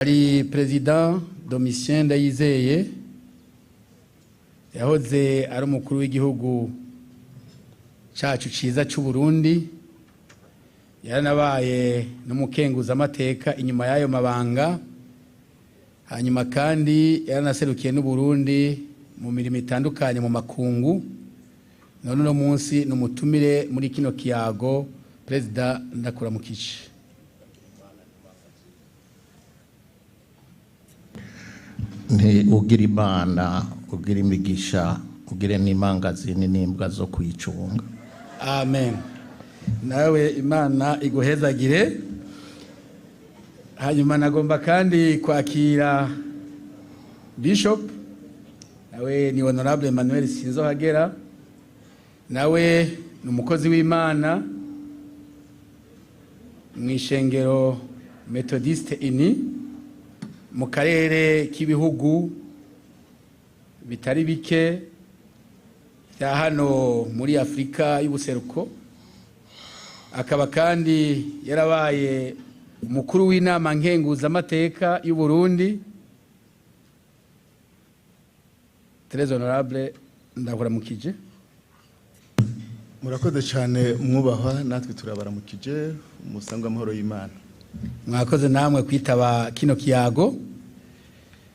Ari President Domitien Ndayizeye yahoze ari umukuru w'igihugu cacu ciza c'u Burundi, yaranabaye n'umukenguza amateka inyuma y'ayo mabanga, hanyuma kandi yaranaserukiye n'u Burundi mu mirimo itandukanye mu makungu. None no munsi n'umutumire muri kino kiyago. President ndakuramukije. Nti ugira Imana, ugira imigisha, ugire n'imangazini n'imbwa zo kwicunga. Amen. Nawe Imana iguhezagire. Hanyuma nagomba kandi kwakira Bishop, nawe ni Honorable Emmanuel Sinzohagera, nawe ni umukozi w'Imana mw'ishengero Methodiste ini mu karere k'ibihugu bitari bike ya hano muri Afrika y'ubuseruko. Akaba kandi yarabaye umukuru w'inama nkenguza amateka y'u Burundi. Très honorable, ndakuramukije. Murakoze cyane mwubahwa, natwe turabaramukije musangwa amahoro y'Imana. Mwakoze namwe kwitaba kino kiyago.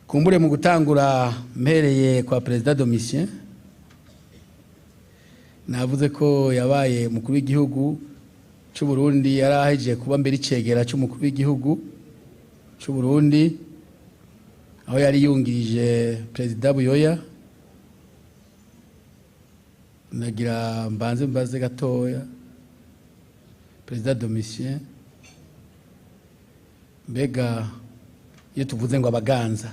Kumbure mu gutangura mpereye kwa President Domitien, navuze ko yabaye umukuru w'igihugu c'u Burundi, yarahejeje kuba mbere icegera c'umukuru w'igihugu c'u Burundi, aho yari yungirije President Buyoya. Nagira mbaze gatoya President Domitien, mbega iyo tuvuze ngo abaganza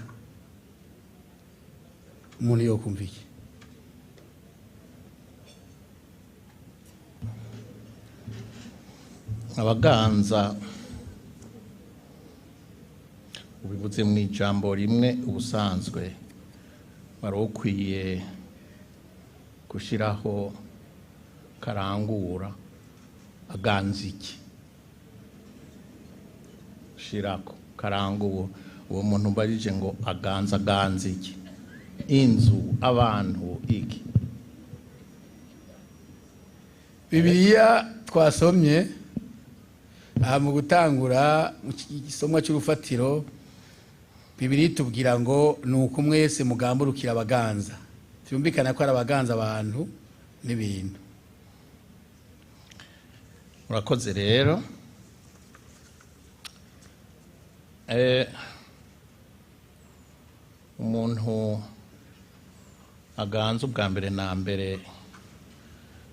umuntu yo kumva iki? Abaganza ubivuze mu ijambo rimwe, ubusanzwe barokwiye gushiraho karangura aganza iki, shirako karangura. Uwo muntu barije ngo aganza iki, inzu, abantu, iki. Bibiliya twasomye mu gutangura igisomwa cy'urufatiro, Bibiliya tubwira ngo nuko mwese mugamburukira abaganza. Byumvikana ko ari abaganza abantu n'ibintu. Murakoze rero. Umuntu aganza ubwa mbere na mbere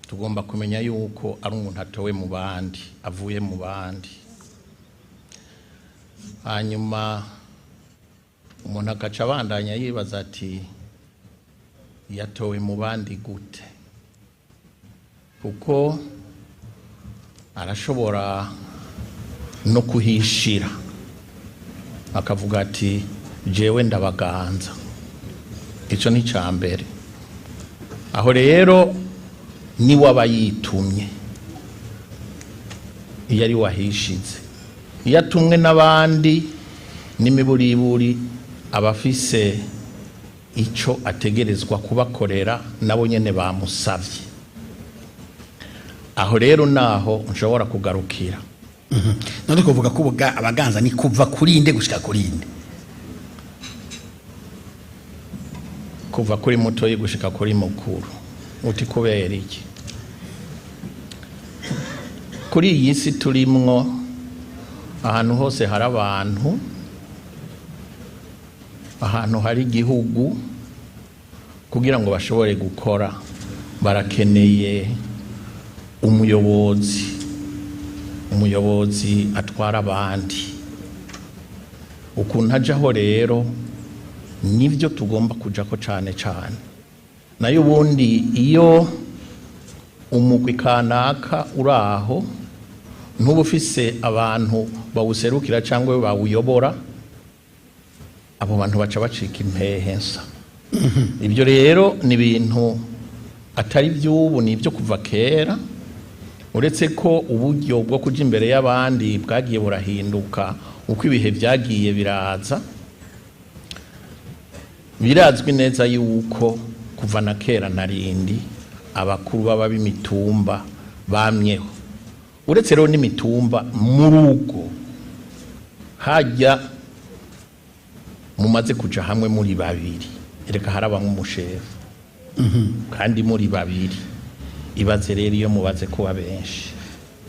tugomba kumenya yuko ari umuntu atowe mu bandi, avuye mu bandi. Hanyuma umuntu agaca abandanya yibaza ati yatowe mu bandi gute? Kuko arashobora no kuhishira akavuga ati jewe ndabaganza. Ico ni cambere. Aho rero ni waba yitumye, iyo ari wahishize. Iyo atumwe n'abandi n'imiburiburi abafise ico ategerezwa kubakorera, nabo nyene bamusavye. Aho rero naho nshobora kugarukira. None kuvuga ko abaganza ni kuva kurinde gushika kurinde? Kuva kuri mutoyi gushika kuri mukuru. Uti kubera iki? Kuri iyi si turimwo, ahantu hose hari abantu, ahantu hari igihugu, kugira ngo bashobore gukora barakeneye umuyobozi atwara abandi. Ukuntu ajaho rero nivyo tugomba kujako cane cane. Nayo ubundi iyo umugwi kanaka uraho ntuba ufise abantu bawuserukira cyangwa bawuyobora, abo bantu baca bacika impehensa. Ibyo rero ni ibintu atari by'ubu, ni ibyo kuva kera. uretse ko uburyo bwo kuja imbere y'abandi bwagiye burahinduka uko ibihe byagiye biraza, birazwi neza yuko kuva na kera narindi abakuru baba b'imitumba bamyeho. Uretse rero n'imitumba mu rugo hajya mumaze kuja hamwe muri babiri, reka harabamwe umushefu kandi muri babiri, ibaze rero iyo mubaze kuba benshi.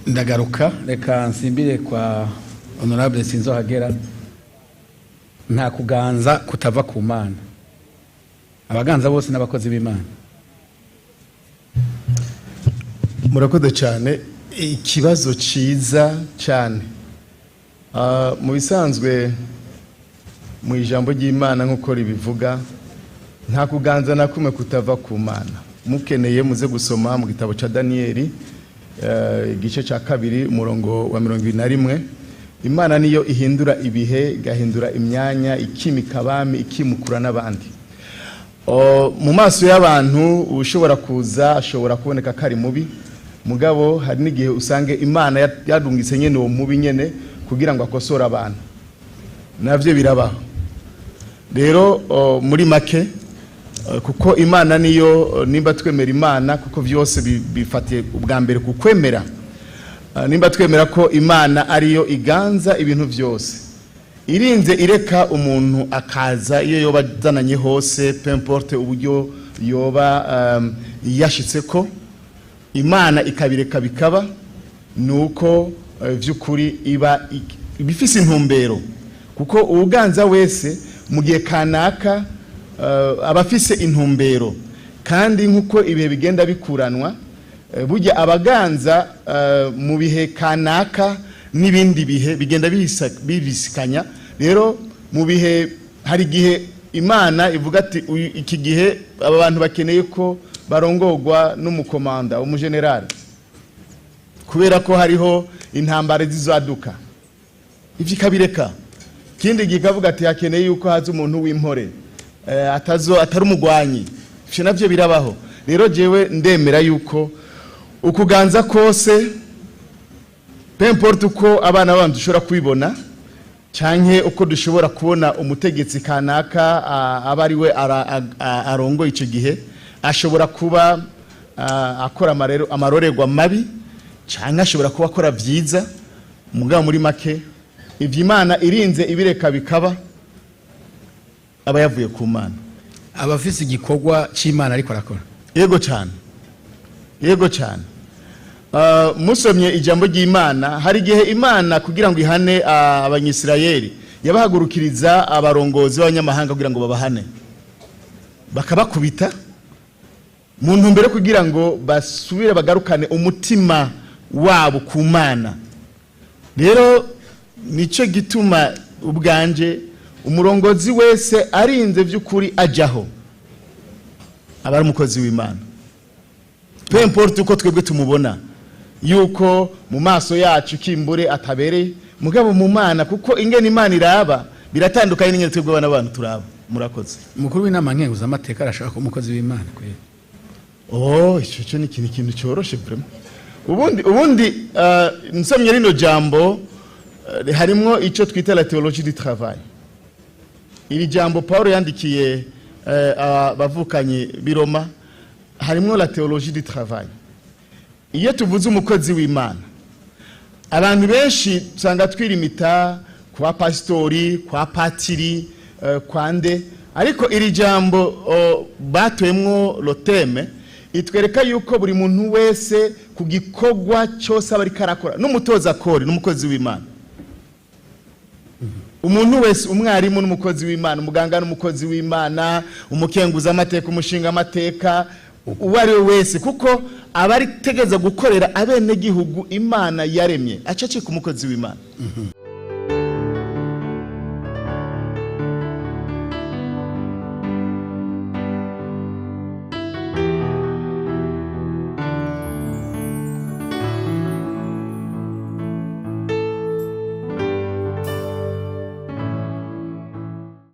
Ndagaruka reka nsimbire kwa honorable Sinzohagera. Nta kuganza kutava ku Mana, abaganza bose n'abakozi b'Imana. Murakoze cyane, ikibazo ciza cyane. Mu bisanzwe mu ijambo ry'Imana nk'uko ribivuga, nta kuganza na kumwe kutava ku Mana. Mukeneye muze gusoma mu gitabo ca Danieli igice ca 2 umurongo wa 21. Imana niyo ihindura ibihe, gahindura imyanya, ikimika abami, ikimukura n'abandi. Mu maso y'abantu ushobora kuza ashobora kuboneka kari mubi, mugabo hari n'igihe usange Imana yadungitse nyene uwo mubi nyene kugira ngo akosora abantu. Navyo birabaho. Rero muri make kuko Imana niyo, nimba twemera Imana kuko vyose bifatiye ubwa mbere ku kwemera, nimba twemera ko Imana ariyo iganza ibintu vyose, irinze ireka umuntu akaza iyo yoba zananye hose, peu importe uburyo yoba yashitseko, Imana ikabireka bikaba, nuko vy'ukuri iba bifise intumbero. Kuko ubuganza wese mu gihe kanaka abafise intumbero, kandi nkuko ibihe bigenda bikuranwa, burya abaganza mu bihe kanaka n'ibindi bihe bigenda bibisikanya. Rero mu bihe hari gihe Imana ivuga ati iki gihe aba bantu bakeneye ko barongorwa n'umukomanda umugenerali, kubera ko hariho intambara zizaduka, ivyo ikabireka. Kindi gikavuga ati hakeneye yuko haza umuntu w'impore atari umugwanyi. Ivyo navyo birabaho. Rero jewe ndemera yuko ukuganza kose, peu importe uko abana b'abantu dushobora kubibona, canke uko dushobora kubona umutegetsi kanaka abariwe arongo ico gihe, ashobora kuba akora amarorerwa mabi, canke ashobora kuba akora vyiza. Mugabo muri make ivyo Imana irinze ibireka bikaba, aba yavuye ku Mana. Abafise igikorwa c'Imana ariko arakora. Yego cyane, yego cyane. Musomye ijambo ry'Imana, hari igihe Imana kugira ngo ihane abanyisirayeli yabahagurukiriza abarongozi b'abanyamahanga kugira ngo babahane, bakabakubita mu ntumbero kugira ngo basubire bagarukane umutima wabo ku Mana. Rero nico gituma ubwanje umurongozi wese arinze vy'ukuri ajaho abari umukozi w'Imana, peu importe uko twebwe tumubona yuko mu maso yacu kimbure atabereye, mugabo mu Mana, kuko ingene Imana iraba biratandukanye n'ingene twebwe abana abantu turaba. Murakoze. Umukuru w'inama nkenguza amateka arashaka ko umukozi w'Imana kwera. Ico ni ikintu cyoroshe vraiment. Ubundi nsomye rino jambo harimwo ico twita la théologie du travail. Iri jambo Paulo yandikiye abavukanye biroma, harimwo la théologie du travail. Iyo tuvuze umukozi w'Imana, abantu benshi usanga twirimita kwa pastori, kwa patiri, kwande, ariko iri jambo batwemwo loteme itwereka yuko buri muntu wese ku gikorwa cyose aba ari karakora, n'umutoza kori n'umukozi w'Imana. Umuntu wese, umwarimu n'umukozi w'Imana, umuganga n'umukozi w'Imana, umukenguza amateka, umushinga amateka, uwari wese, kuko abari tegeza gukorera abene gihugu Imana yaremye, acece ku mukozi w'Imana.